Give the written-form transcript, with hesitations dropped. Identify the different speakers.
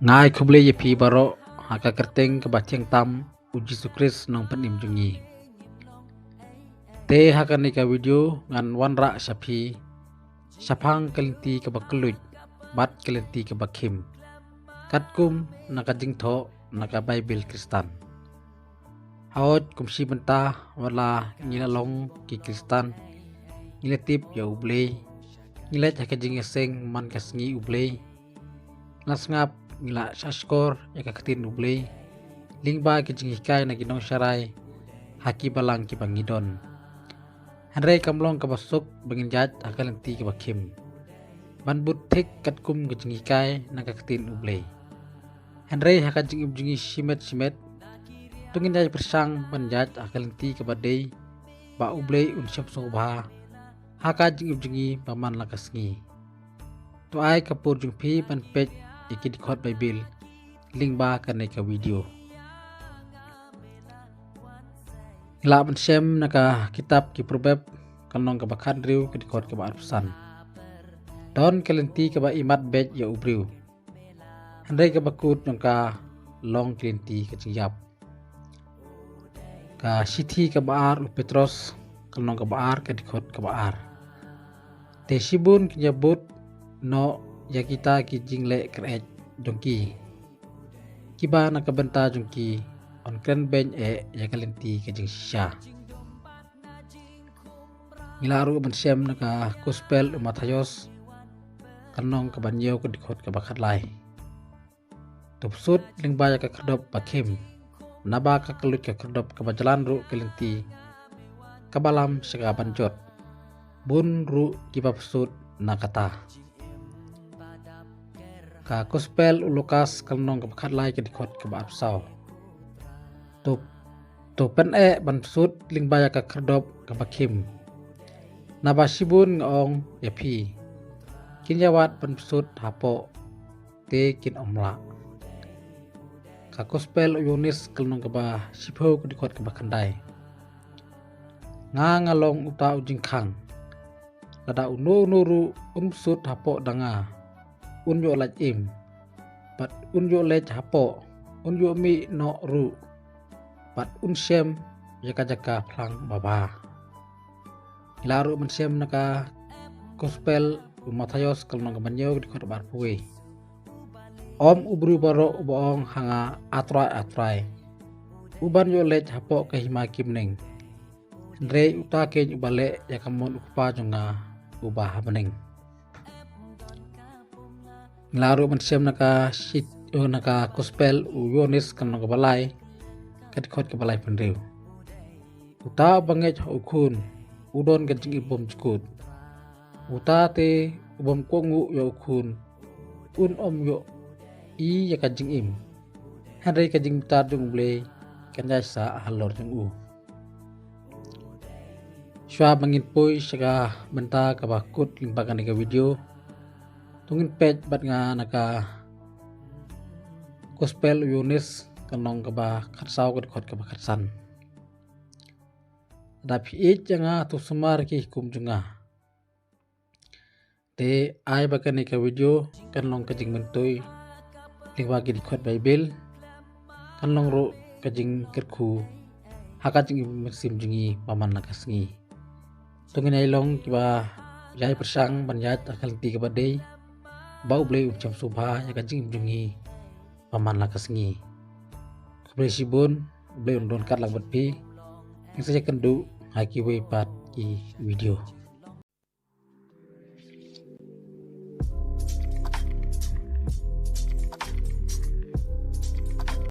Speaker 1: Ngai kuble ye pi baro haka kerteng ke batiang tam uji sukris nong penim jungi. Te haka nika video ngan wanra sapi sapang kelinti ke bakeluj bat kelinti ke bakim. Katkum naka jingtho naka Bible Kristan. Haot kumsi bentah wala ngilalong ki Kristan ngiletip ya ublei ngilet haka jingeseng man kasngi ublei nasngap ngila saskor ya kaketin ublei lingba ki jingikai na ginong syarai haki balang ki bangidon hanrei kamlong ka basuk banginjat hakalenti ki bakim ban butik katkum ki jingikai na kaketin ublei hanrei haka jingi simet tungin jai persang banjat hakalenti ki badei ba ublei unsyam sobha haka jingi paman lakasngi to ai kapur jungpi pan pej iki dikot Bible link ba kanai ka video ila ban sem naka kitab ki probab kanong ka bakhan riu ki dikot ka ba arsan don kelenti ka ba imat bej ya ubriu handai ka bakut nongka long kelenti ka jingyap ka sithi ka baar Petros kanong ka baar ka dikot ka baar te sibun kinyabut no ya kita ki jingle kret jongki kiba nakabenta jongki on kren ben ya kalenti ke jing sha ngilaru ban sem naka gospel Matayos kanong ka banyo ko dikot ka bakat lai tupsut lingba ya ka kerdop bakim naba ka kelut ka kerdop ka bajalan ru kalenti kabalam sega banjot bun ru kiba psut nakata ka gospel Lukas kanong ka bakat lai ke dikot ka baap saw to pen ban sut lingbaya ka kerdop ka bakim nabasibun ngong yapi kinyawat ban sut hapo te kin omla ka gospel Yunis kanong ka ba sipho ka dikot ka bakandai ngalong uta ujing khang lada nuru sut hapo danga unyo laj im pat unyo lej hapo unyo mi no ru pat unsem jaka plang baba laru mensem naka gospel Matayos kalong banyo di kota barpuwe om ubru baro ubong hanga atrai uban yo lej hapo kahima kimneng ndrei utake ubale yakamon ukpa jonga ubah meneng laru mensem naka sit naka gospel Yunis kanong balai kadikot ke balai pendeu uta banget ukun udon gajing ibom cukut uta te ubom kongu ya ukun om yo I ya kajing im hanrei kajing tar jung ble kanjai sa halor jung u shwa bangin poi saga benta ka bakut limbagan ka video tungin pej bat nga naka gospel Yunis kanong ka ba khatsaw ka dikot ka ba khatsan dapi janga tu sumar ki kum junga te ai ba kan ka video kanong ka jing mentoy lingwa ki dikot Bible kanong ro ka jing kerku haka jing mesim jungi paman nakasngi tungin ai long ki ba jai persang banjat akal ti ka badei bau blei ucam subha ya ka jing jungi paman nakasngi Presibun blei undon kat lang batpi yang saja kendu haki we pat ki video